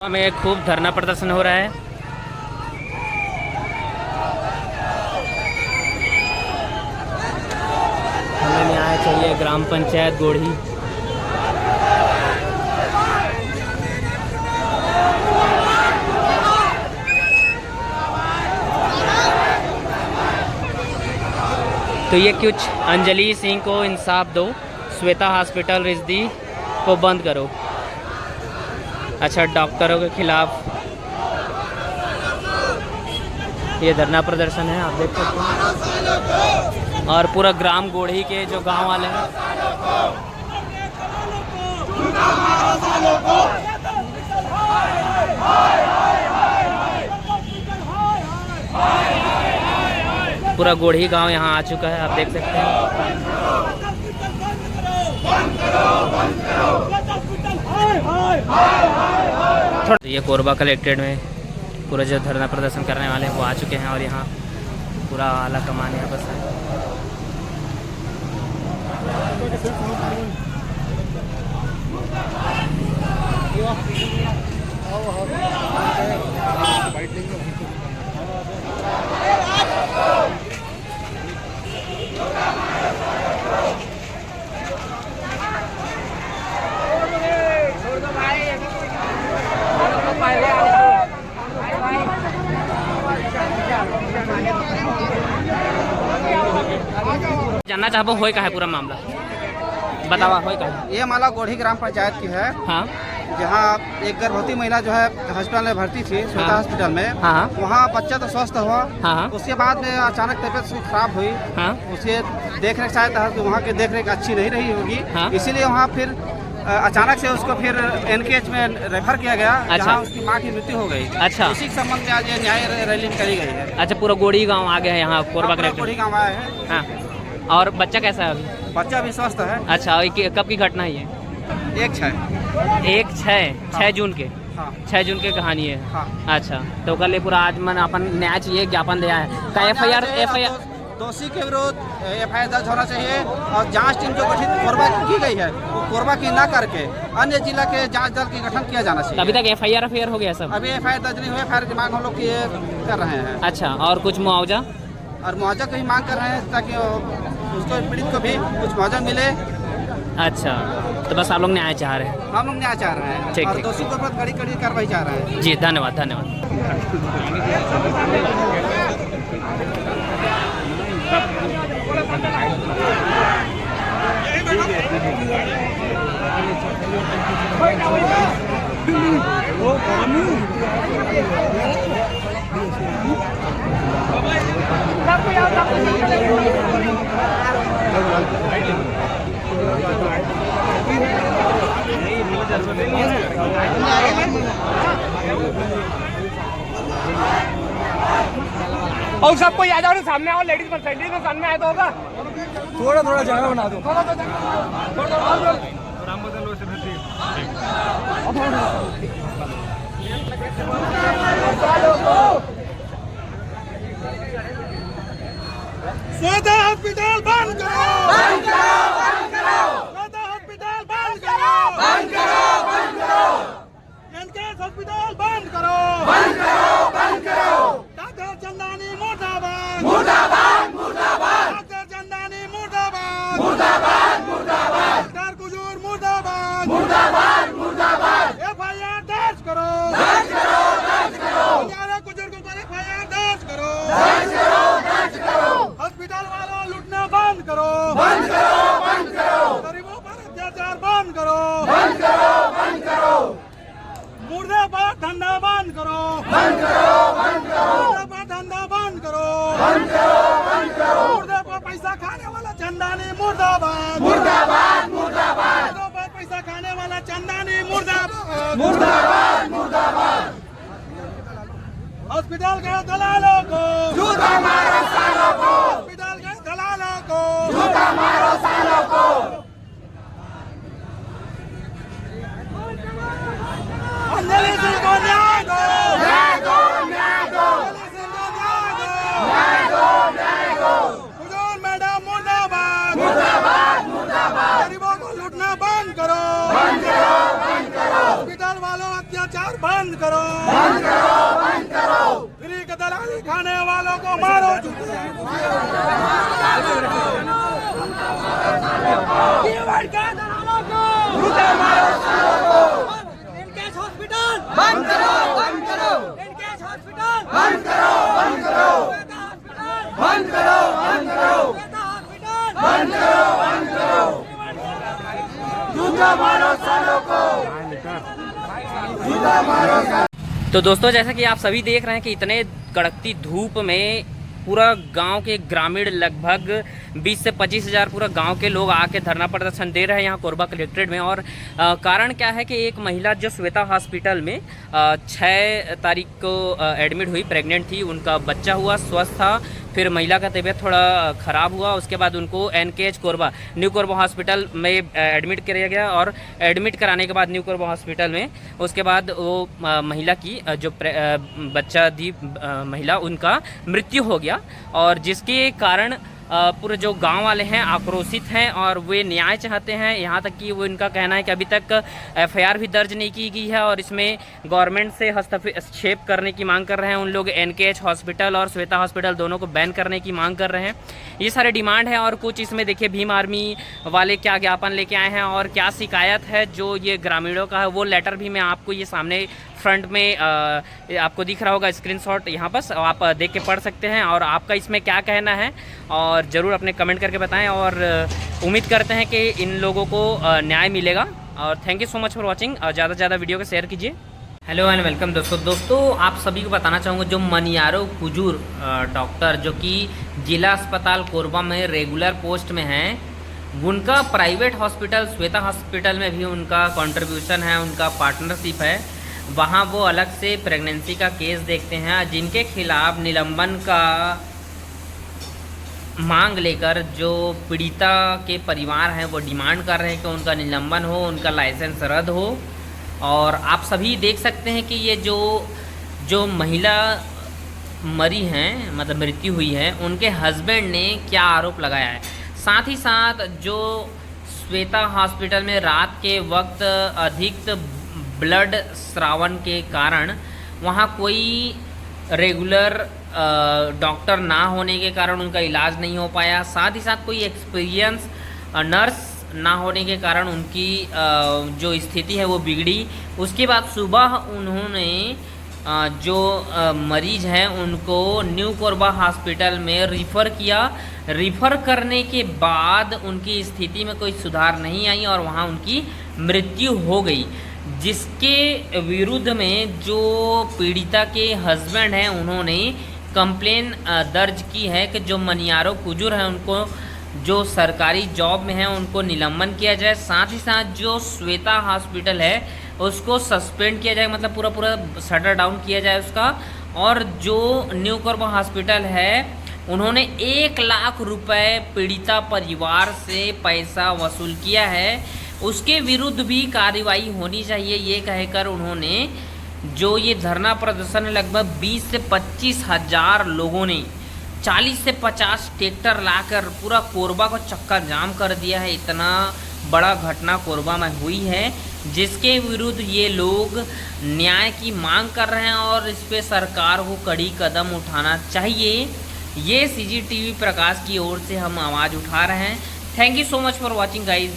में खूब धरना प्रदर्शन हो रहा है। हमें न्याय चाहिए, ग्राम पंचायत गोढ़ी। तो ये कुछ अंजलि सिंह को इंसाफ दो, श्वेता हॉस्पिटल रिजदी को बंद करो। अच्छा, डॉक्टरों के खिलाफ ये धरना प्रदर्शन है, आप देख सकते हैं। और पूरा ग्राम गोढ़ी के जो गांव वाले हैं, पूरा गोढ़ी गांव यहाँ आ चुका है, आप देख सकते हैं। ये कोरबा कलेक्ट्रेट में पूरा जो धरना प्रदर्शन करने वाले हैं वो आ चुके हैं और यहाँ पूरा आला कमान यहाँ बस है। जानना चाहबो होय का है पूरा मामला, बतावा होय का है। ये मामला गोढ़ी ग्राम पंचायत की है। हाँ, जहाँ एक गर्भवती महिला जो है हॉस्पिटल में भर्ती थी, श्वेता हॉस्पिटल में। हाँ, वहाँ बच्चा तो स्वस्थ हुआ। हाँ, उसके बाद में अचानक तबीयत खराब हुई। हाँ, उसे देख रेख शायद वहाँ की देख रेख अच्छी नहीं रही होगी। हाँ, इसीलिए वहाँ फिर अचानक से उसको फिर NKH में रेफर किया गया। अच्छा। जहाँ उसकी माँ की मृत्यु हो गई। अच्छा। इसी के संबंध में आज ये न्याय रैली करी गई है। अच्छा, पूरा गोढ़ी गांव आ गया है यहाँ कोरबा कलेक्ट्रेट। गोढ़ी गाँव आया है। हाँ, और बच्चा कैसा है अभी? बच्चा भी स्वस्थ है। अच्छा, और कब की घटना है ये? 6 जून के। हाँ। 6 जून के कहानी है। हाँ। अच्छा, तो कल ये पूरा आज मन अपन न्याय चाहिए ज्ञापन दिया है का FIR दोषी के विरुद्ध FIR दर्ज होना चाहिए और जांच टीम जो गठित कोरबा की गई है वो कोरबा की न करके अन्य जिला के जांच दल की गठन किया जाना चाहिए। अभी तक FIR हो गया सब? अभी FIR दर्ज नहीं हुआ। FIR की मांग हम लोग कर रहे हैं। अच्छा, और कुछ मुआवजा? और मुआवजा की मांग कर रहे हैं ताकि उसको पीड़ित को भी कुछ मुआवजा मिले। अच्छा, तो बस आप लोग न्याय चाह रहे हैं? हम लोग न्याय चाह रहे हैं। ठीक, और ठीक। दोषी के ऊपर कड़ी कार्रवाई चाह रहे हैं। जी, धन्यवाद धन्यवाद। और सबको आ जाओ, सामने आओ। लेडीज लेडीज में सामने आए तो होगा। थोड़ा थोड़ा जगह बना दो। श्वेता हॉस्पिटल बंद करो, बंद करो, बंद करो। श्वेता हॉस्पिटल बंद करो, बंद करो, बंद करो। NKH हॉस्पिटल बंद करो, बंद करो, बंद करो। डॉक्टर चंदानी मुर्दाबाद, मुर्दाबाद, मुर्दाबाद। डॉक्टर चंदानी मुर्दाबाद, मुर्दाबाद, मुर्दाबाद। डॉक्टर कुजूर मुर्दाबाद, मुर्दाबाद, मुर्दाबाद। FIR दर्ज करो, दर्ज करो, दर्ज करो। हमारे कुजूर के ऊपर FIR दर्ज करो, दर्ज करो, दर्ज करो। हॉस्पिटल वालों लूटना बंद करो, बंद करो, बंद करो। गरीबों पर अत्याचार बंद करो, बंद करो, बंद करो। मुर्दाबाद धंधा बंद करो, बंद करो, बंद करो। मुर्दाबाद धंधा बंद करो, बंद करो, बंद करो। मुर्दाबाद पैसा खाने वाला चंदानी मुर्दाबाद, मुर्दाबाद, मुर्दाबाद। मुर्दाबाद पैसा खाने वाला चंदानी मुर्दाबाद, मुर्दाबाद, मुर्दाबाद। हॉस्पिटल के दलालों को जूता मारो, सालों को। हॉस्पिटल के दलालों को जूता मारो, सालों को। अंजलि सिंह को न्याय दो, न्याय दो, न्याय दो। अंजलि सिंह को न्याय दो, न्याय दो, न्याय दो। हुजूर मैडम मुर्दाबाद, मुर्दाबाद, मुर्दाबाद। गरीबों को लूटना बंद करो, बंद करो, बंद करो। हॉस्पिटल वालों अत्याचार सरकार बंद करो, बंद करो, बंद करो। फ्री का दलाली खाने वालों को मारो, हॉस्पिटल बंद करो, बंद करो। हॉस्पिटल बंद करो, बंद करो। बंद करो, बंद करो। बंद करो, बंद करो। जूता मारो सालों को, जूता मारो। तो दोस्तों, जैसा कि आप सभी देख रहे हैं कि इतने कड़कती धूप में पूरा गांव के ग्रामीण लगभग 20 से 25 हज़ार पूरा गांव के लोग आके धरना प्रदर्शन दे रहे हैं यहाँ कोरबा कलेक्ट्रेट में। और कारण क्या है कि एक महिला जो श्वेता हॉस्पिटल में 6 तारीख को एडमिट हुई, प्रेग्नेंट थी, उनका बच्चा हुआ, स्वस्थ था, फिर महिला का तबीयत थोड़ा ख़राब हुआ, उसके बाद उनको NKH Korba, new Korba hospital में एडमिट किया गया। और एडमिट कराने के बाद न्यू कोरबा हॉस्पिटल में उसके बाद वो महिला की जो बच्चा दी महिला, उनका मृत्यु हो गया। और जिसके कारण पूरे जो गांव वाले हैं आक्रोशित हैं और वे न्याय चाहते हैं। यहाँ तक कि वो इनका कहना है कि अभी तक FIR भी दर्ज नहीं की गई है और इसमें गवर्नमेंट से हस्तक्षेप करने की मांग कर रहे हैं। उन लोग NKH हॉस्पिटल और श्वेता हॉस्पिटल दोनों को बैन करने की मांग कर रहे हैं। ये सारे डिमांड है। और कुछ इसमें देखिए भीम आर्मी वाले क्या ज्ञापन लेके आए हैं और क्या शिकायत है जो ये ग्रामीणों का है, वो लेटर भी मैं आपको ये सामने फ्रंट में आपको दिख रहा होगा स्क्रीनशॉट, यहाँ पर आप देख के पढ़ सकते हैं। और आपका इसमें क्या कहना है और ज़रूर अपने कमेंट करके बताएं। और उम्मीद करते हैं कि इन लोगों को न्याय मिलेगा। और thank you so much for watching. और ज़्यादा से ज़्यादा वीडियो को शेयर कीजिए। हेलो एंड वेलकम दोस्तों, आप सभी को बताना चाहूँगा जो मनियारो कुजूर डॉक्टर जो कि जिला अस्पताल कोरबा में रेगुलर पोस्ट में हैं, उनका प्राइवेट हॉस्पिटल श्वेता हॉस्पिटल में भी उनका कंट्रीब्यूशन है, उनका पार्टनरशिप है। वहाँ वो अलग से प्रेगनेंसी का केस देखते हैं, जिनके खिलाफ निलंबन का मांग लेकर जो पीड़िता के परिवार हैं वो डिमांड कर रहे हैं कि उनका निलंबन हो, उनका लाइसेंस रद्द हो। और आप सभी देख सकते हैं कि ये जो महिला मरी हैं, मतलब मृत्यु हुई है, उनके हस्बैंड ने क्या आरोप लगाया है। साथ ही साथ जो श्वेता हॉस्पिटल में रात के वक्त अधिक ब्लड स्रावन के कारण वहाँ कोई रेगुलर डॉक्टर ना होने के कारण उनका इलाज नहीं हो पाया। साथ ही साथ कोई एक्सपीरियंस नर्स ना होने के कारण उनकी जो स्थिति है वो बिगड़ी। उसके बाद सुबह उन्होंने जो मरीज हैं उनको न्यू कोरबा हॉस्पिटल में रिफ़र किया। रिफ़र करने के बाद उनकी स्थिति में कोई सुधार नहीं आई और वहाँ उनकी मृत्यु हो गई, जिसके विरुद्ध में जो पीड़िता के हस्बैंड हैं उन्होंने कंप्लेन दर्ज की है कि जो मनियारो कुजूर हैं उनको जो सरकारी जॉब में हैं उनको निलंबन किया जाए। साथ ही साथ जो श्वेता हॉस्पिटल है उसको सस्पेंड किया जाए, मतलब पूरा शटर डाउन किया जाए उसका। और जो न्यू कोरबा हॉस्पिटल है उन्होंने 1 लाख रुपए पीड़िता परिवार से पैसा वसूल किया है, उसके विरुद्ध भी कार्रवाई होनी चाहिए, ये कहकर उन्होंने जो ये धरना प्रदर्शन लगभग 20 से 25 हज़ार लोगों ने 40 से 50 ट्रैक्टर लाकर पूरा कोरबा को चक्का जाम कर दिया है। इतना बड़ा घटना कोरबा में हुई है, जिसके विरुद्ध ये लोग न्याय की मांग कर रहे हैं और इस पे सरकार को कड़ी कदम उठाना चाहिए। ये CGTV प्रकाश की ओर से हम आवाज़ उठा रहे हैं। Thank you so much for watching guys.